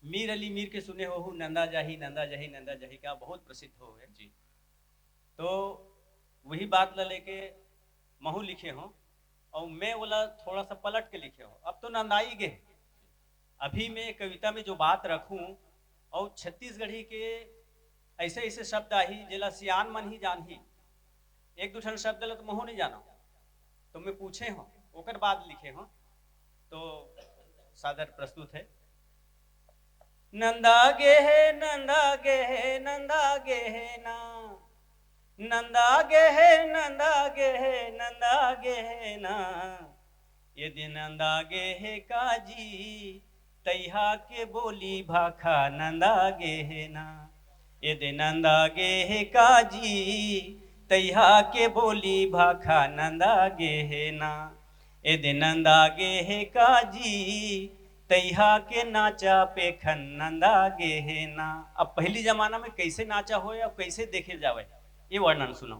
मीर अली मीर के सुने हो नंदा जाही नंदा जाही नंदा जाही का बहुत प्रसिद्ध हो है जी। तो वही बात ला लेके महू लिखे हो और मैं बोला थोड़ा सा पलट के लिखे हो। अब तो नंदाई गे अभी मैं कविता में जो बात रखूं और छत्तीसगढ़ी के ऐसे ऐसे शब्द आही जेला सियान मन ही जान ही एक दूसरे शब्द ला तो महू नहीं जाना तो मैं पूछे हो ओकर बाद लिखे हो। तो सादर प्रस्तुत है। नंदा गे है नंदा गे है नंदा गे है ना नंदा गे है नंदा गे है नंदा गे है ना यदि नंदा गे है काजी तैहा के बोली भाखा नंदा गे है ना यदि नंदा गे है काजी तैहा के बोली भाखा नंदा गे है ना यदि नंदा गे है काजी तैहा के नाचा पे खन नंदा गे है ना। अब पहली जमाना में कैसे नाचा हो या कैसे देखे जावे ये वर्णन सुनो।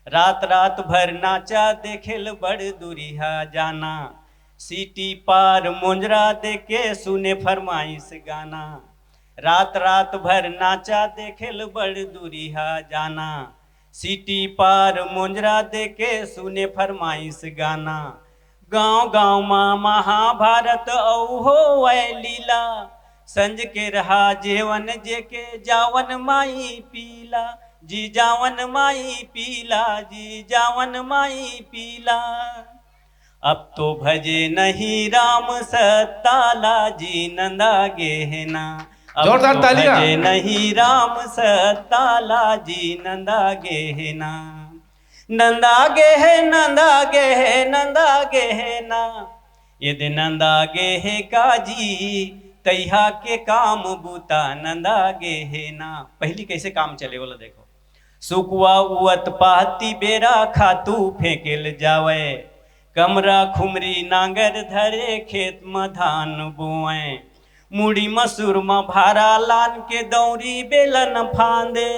रात रात भर नाचा देखेल बड़ दूरिहा जाना सीटी पार मुंजरा देके सुने फरमाइश गाना। रात रात भर नाचा देखेल बड़ दूरिहा जाना सीटी पार मुंजरा देके सुने फरमाइश गाना। गांव गांव माँ महाभारत औहो वै लीला संज के रहा जेवन जे के जावन माई पीला जी जावन माई पीला जी जावन माई पीला। अब तो भजे नहीं राम सताला जी नंदा गेहना अब जोरदार तो तालियां। भजे नहीं राम सताला जी नंदा गेहना नंदा गे है नंदा गे है नंदा गे है ना यदि नंदा गे है काजी तैहा के काम बूता नंदा गे है ना। पहली कैसे काम चले बोला देखो। सुकुआ उवत पाती बेरा खातू फेंकेल जावे कमरा खुमरी नांगर धरे खेत में धान बोए मुड़ी मसूर में भारा लान के दौरी बेलन फांदे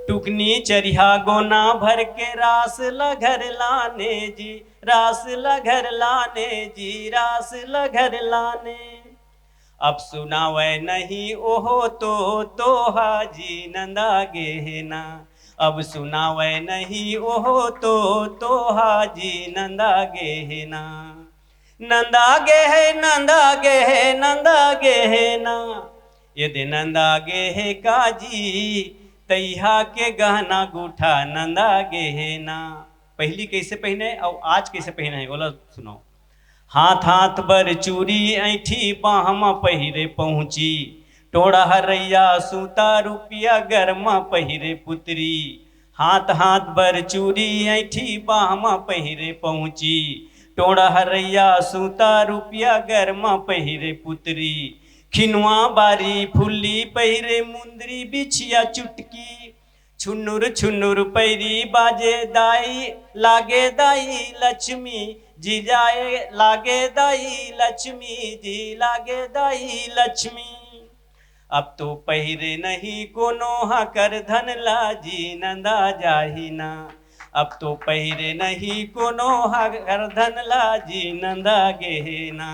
टुकनी चरिहा गोना भर के रास लघर लाने जी रास लघर लाने जी रास लघर लाने। अब सुनावे नहीं ओहो तो हाजी नंदा गेहना अब सुनावे नहीं ओहो तो हाजी नंदा गेहना नंदा गे है नंदा गे है नंदा गे है ना यदि नंदा गे है काजी तैहा के गहना गुठा नंदा गे है ना। पहली कैसे पहने और आज कैसे पहने है बोला सुनो। हाथ हाथ बर चूरी ऐठी बाहमा पहिरे पहुंची टोड़ा हरैया सूता रुपया गरमा पहिरे पुत्री हाथ हाथ बर चूरी ऐठी बाहमा पहिरे पहुंची टोड़ा हरैया सूता रुपया गरमा पहिरे पुत्री खिनुआ बारी फुल्ली पहिरे मुंदरी बिछिया चुटकी छुन्नुर छुन्नुर पैरी बाजे दाई लागे दाई लक्ष्मी जी जाए लागे दाई लक्ष्मी जी लागे दाई लक्ष्मी। अब तो पहिरे नहीं कोनो हकर धन लाजी नंदा जाही ना अब तो पहिरे नहीं कोनो हकर धन लाजी नंदा गेहना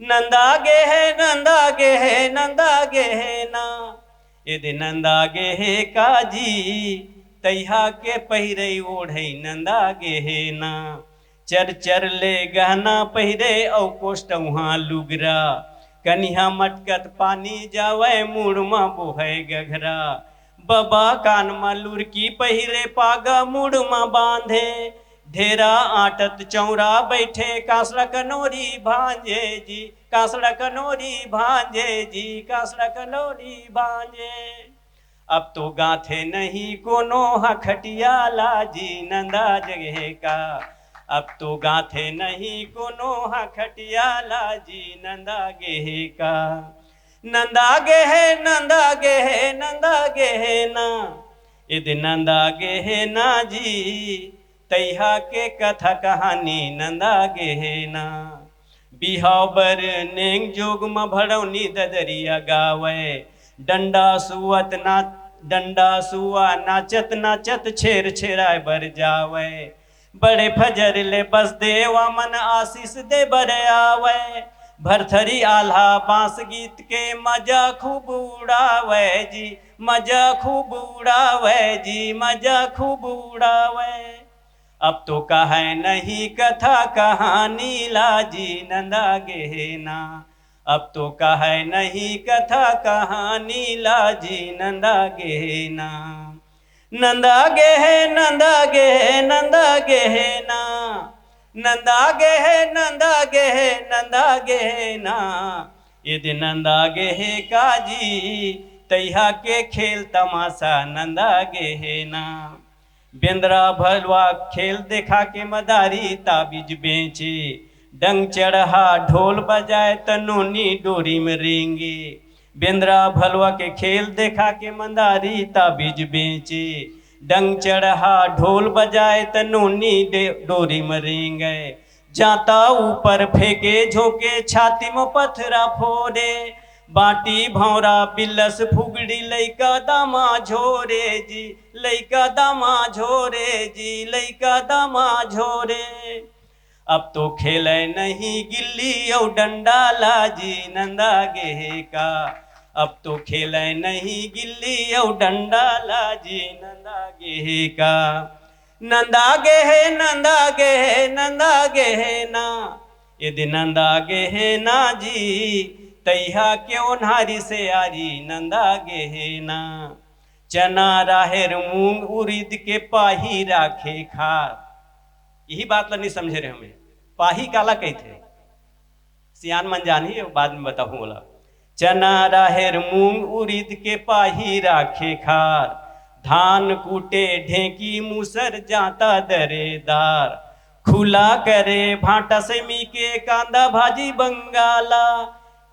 नंदा गे है नंदा गे है नंदा गे है ना यदि नंदा गे है काजी तैहा के पहिरे ओढ़े नंदा गे है ना चर चर ले गहना पहिरे औ कोष्ट वहाँ लुगरा कन्हा मटकत पानी जावे मुड़मा बोहे गघरा बबा कान में लुरकी पहिरे पागा मुड़मा बांधे ढेरा आटत चौरा बैठे कासड़ा कनोरी भांजे जी कासड़ा कनोरी भांजे जी कासड़ा कनोरी भांजे। अब तो गाथे नहीं कोनो हखटिया लाजी नंदा जगह का अब तो गाथे नहीं कोनो हखटिया लाजी नंदा गेह का नंदा गे है नंदा गे है नंदा गे है ना यदि नंदा गे है ना जी तैहा के कथा कहानी नंदा गे है ना। बिहाव बर नेंग जोग में भड़ौनी ददरिया गावे डंडा सुवत ना डंडा सुआ नाचत नाचत छेर छेराय बर जावे बड़े फजर ले बस देवा मन आशीष दे बर आवे भरथरी आल्हा बांस गीत के मजा खूब उड़ावे जी, मजा खूब उड़ावे जी, मजा खूब उड़ावे। अब तो कहे नहीं कथा कहानी लाजी नंदा गहना, अब तो कहे नहीं कथा कहानी लाजी नंदा गहना। नंदा गेह नंदा गेह नंदा गहना, नंदा गेह नंदा गेह नंदा गहना। यदि नंदा गेह काजी तैहा के खेल तमाशा नंदा गहना। बेंद्रा भलवा खेल देखा के मदारी ताबीज बेचे, डंग चढ़ा ढोल बजाए तनोनी डोरी में रेंगे। बेंद्रा भलवा के खेल देखा के मदारी ताबीज बेचे, डंग चढ़ा ढोल बजाए तनोनी डोरी में रेंगे। जाता ऊपर फेंके झोंके छाती में पथरा फोड़े, बाटी भौरा बिलस फुगड़ी लैका दामा झोरे जी, लैका दामा झोरे जी, लैका दामा झोरे। अब तो खेले नहीं गिल्ली और डंडा लाजी नंदा गेह का, अब तो खेले नहीं गिल्ली और डंडा लाजी नंदा गेह का। नंदा गेह नंदा गेह नंदा गहना, यदि नंदा गहना जी तैहा क्यों नारी से आरी नंदा गहना। चना राहेर मूंग उड़द के पाही राखे खार, यही बात नहीं समझे रहे हमें। पाही काला कहते सियान मन जानी बाद में बताऊं बोला। चना राहेर मूंग उड़द के पाही राखे खार, धान कूटे ढेकी मूसर जाता दरेदार। खुला करे भाटा सेमी के कांदा भाजी बंगाला,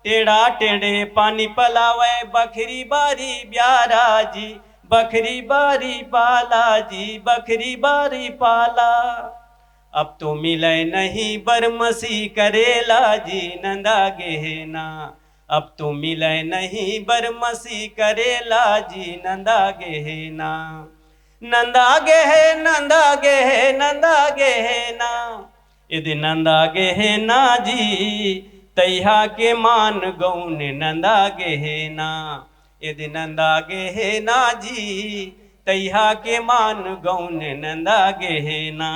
टेढ़ा टेढ़े पानी पलावे बखरी बारी ब्यारा जी, बखरी बारी पाला जी, बखरी बारी पाला। अब तो मिले नहीं बरमसी करेला जी नंदा गहना, अब तो मिले नहीं बरमसी करेला जी नंदा गहना। नंदा गेह नंदा गेह नंदा गहना, यदि नंदा गहना जी तैहा के मान गौन नंदा गहना, यदि नंदा गहना जी तैहा के मान गौन नंदा गहना।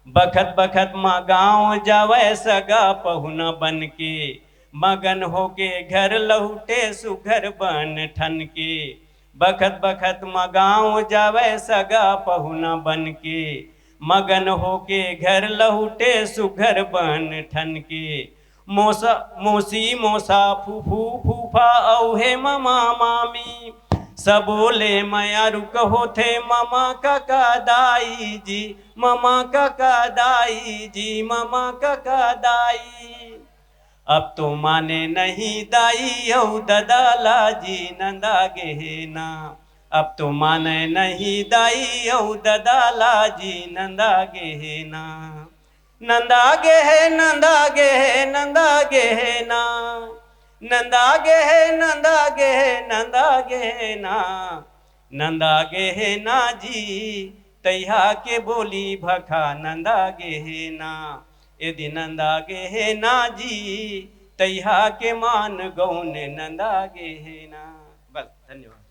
बखत बखत माँ गाँव जावे सगा पहुना बन के, मगन होके घर लौटे सुघर बन ठन के। बखत बखत माँ गाँव जावे सगा पहुना बन के, मगन होके घर लौटे सुघर बन ठन के। मोसा मोसी मोसा फूफू फूफा औहे ममा मामी, सबोले माया रुक होथे ममा काका दाई जी, ममा काका दाई जी, ममा काका दाई। अब तो माने नहीं दाई औ ददाला जी नंदा गहना, अब तो माने नहीं दाई औ ददाला जी नंदा गहना। नंदा गेह नंदा गेह नंदा गहना, नंदा गेह नंदा गेह नंदा गहना। नंदा गहना जी तैहा के बोली भखा नंदा गहना, यदि नंदा गहना जी तैहा के मान गौन नंदा गहना। बस धन्यवाद।